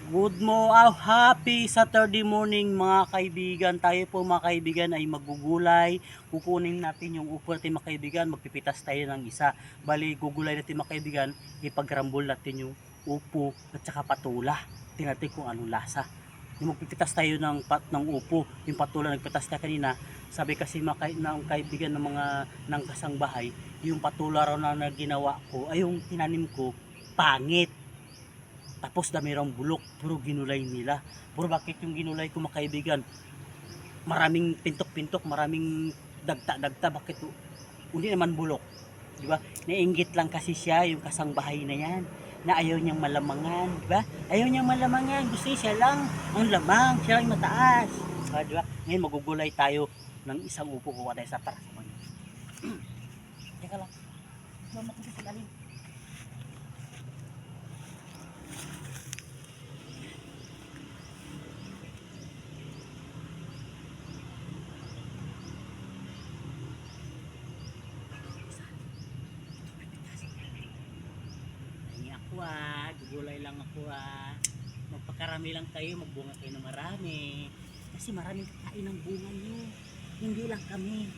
Happy Saturday morning mga kaibigan. Tayo po mga kaibigan ay magugulay. Kukunin natin yung upo natin mga kaibigan. Magpipitas tayo ng isa. Bali gugulay natin mga kaibigan. Ipagrambol natin yung upo at saka patula. Tingnan natin kung anong lasa. Yung magpipitas tayo ng upo. Yung patula nagpitas tayo kanina. Sabi kasi ng kaibigan ng mga ng kasangbahay, yung patula raw na ginawa ko ay yung tinanim ko pangit. Tapos dami rang bulok, puro ginulay nila. Puro bakit yung ginulay ko mga kaibigan? Maraming pintok-pintok, maraming dagta-dagta, bakit hindi naman bulok? Di ba? Nainggit lang kasi siya, yung kasangbahay na yan, na ayaw niyang malamangan, di ba? Ayaw niyang malamangan, gusto siya lang ang lamang, siya lang mataas. Di ba? Ngayon magugulay tayo ng isang upo, kuha tayo sa para sa mga. Teka lang, mamakita sa lalim. Gulay lang ako magpakarami lang kayo, magbunga kayo ng marami kasi maraming kakain ng bunga nyo, hindi lang kami.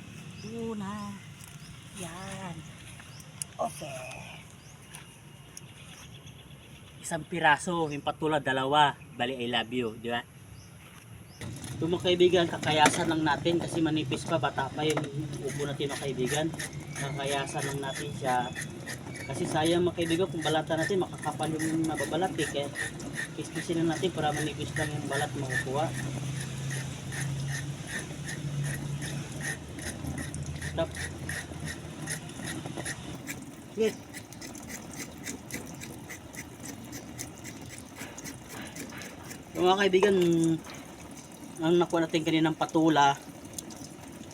Una yan, okay, isang piraso, yung patula dalawa, bali I love you, di ba? Ito mga kaibigan, kakayasan lang natin kasi manipis pa, bata pa yung upo natin mga kaibigan. Kakayasan lang natin siya kasi sayang mga kaibigan kung balatan natin makakapal yung nababalat kaya kiskisin na natin para manipis lang yung balat makukuha. Stop. Yes. Yung mga kaibigan, ang nakuha natin kaninang patula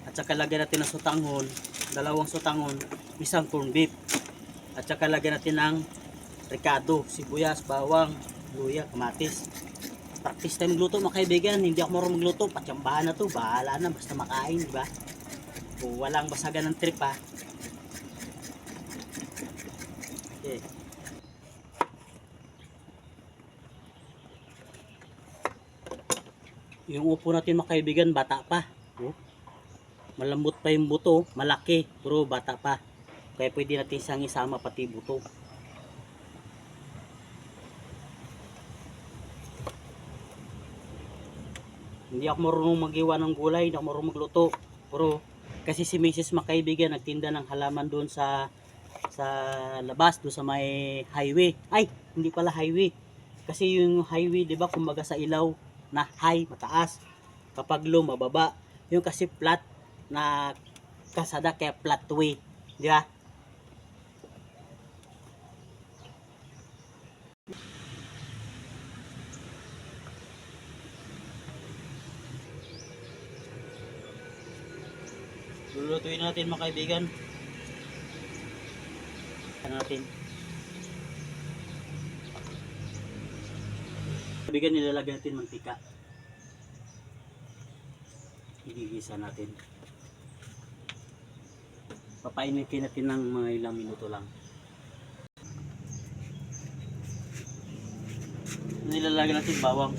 at saka lagyan natin ng sutanghon, dalawang sutanghon, isang corn beef. At saka lagyan natin ng ricado, sibuyas, bawang, luya, kamatis. Practice tayo magluto mga kaibigan. Hindi ako marunong magluto, patsambahan na to, bahala na, basta makain, di ba? O walang basagan ng trip ha. Okay. Yung upo natin mga kaibigan, bata pa. Malambot pa yung buto, malaki, pero bata pa. Kaya pwede natin siyang isama pati buto. Hindi ako marunong magiwa ng gulay, hindi ako marunong magluto. Pero kasi si Mrs. mga kaibigan nagtinda ng halaman doon sa labas, doon sa may highway. Ay, hindi pala highway. Kasi yung highway, 'di ba, kumbaga sa ilaw na high, mataas. Kapag low, mababa. Yung kasi flat na kasada kaya flat way, 'di ba? Lulutuin natin mga kaibigan. Kaibigan, nilalagyan natin mantika. Igigisa natin. Papainitin natin ng mga ilang minuto lang. Nilalagyan natin bawang.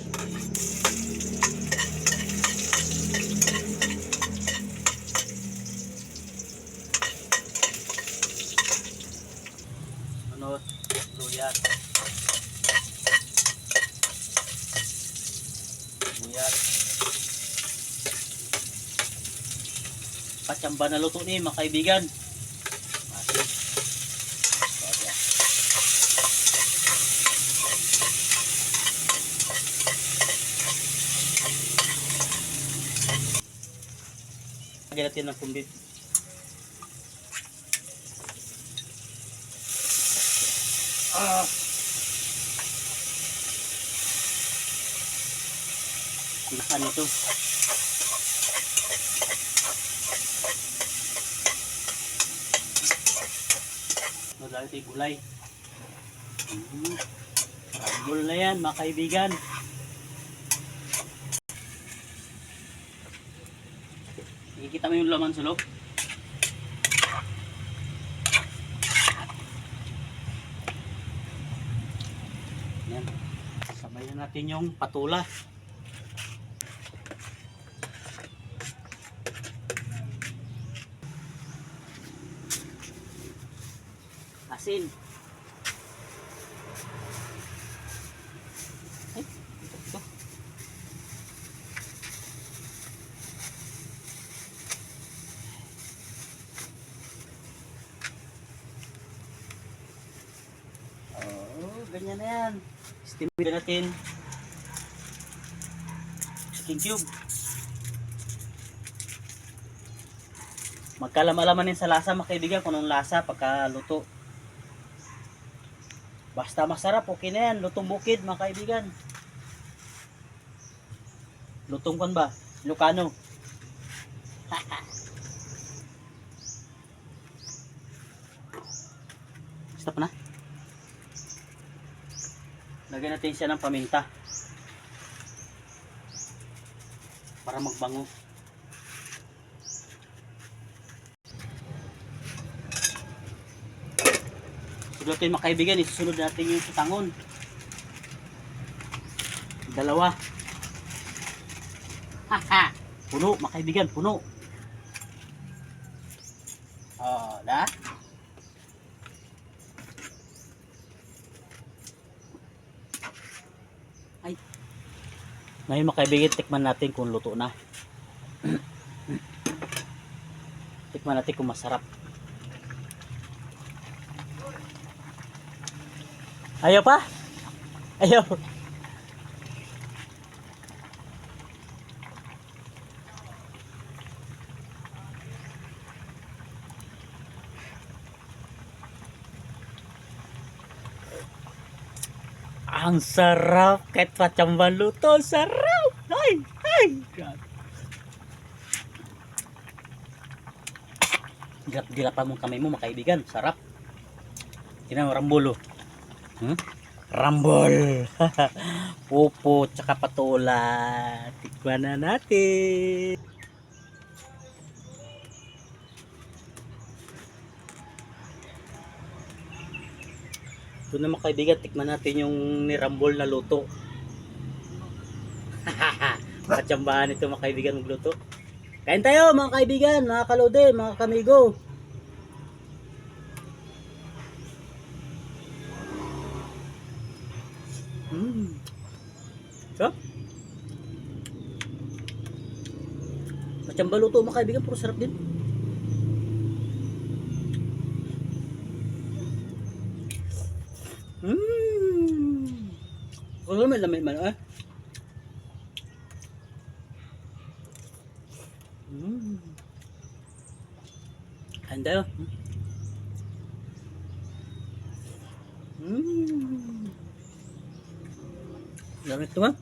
Luya, buyat, patsamba na luto ni mga kaibigan. Lagyan natin ng kumbit. Kunahan ito. Madali ito gulay. Rambol na yan mga kaibigan. Nakikita mo yung laman sa loob. Yan. Ngayon natin yung patula. Asin. Ay, ito. Oh, ganyan na yan. Steam natin. Chicken cube. Magkalam-alaman din sa lasa mga kaibigan kung anong lasa pagkaluto. Basta masarap, okay na yan. Lutong bukid mga kaibigan. Lutong kan ba? Ilocano. Stop na. Lagyan natin siya ng paminta. Para magbango. Sulutin mga kaibigan, isusunod natin yung sutangon. Dalawa. Haha. Puno mga kaibigan, puno. Oh, da? Ay. Ngayon mga kaibigan, tikman natin kung luto na. Tikman natin kung masarap. Ayaw pa? Ayaw. Ang sarap kahit pachambang luto, sarap. Ay, ay. Gilap-gilapan mong kamay mo mga kaibigan, sarap. Tingnan mo rambulo. Rambol. Pupo tsaka patula. Tikman na natin. Ito na mga kaibigan, tikman natin yung nirambol na luto. Katsambahan ito mga kaibigan magluto. Kain tayo mga kaibigan, mga kalode, mga kamigo. So? Katsamba luto mga kaibigan, puro sarap din. Ano may lamay man ah. Kain tayo. Lamig ito ba?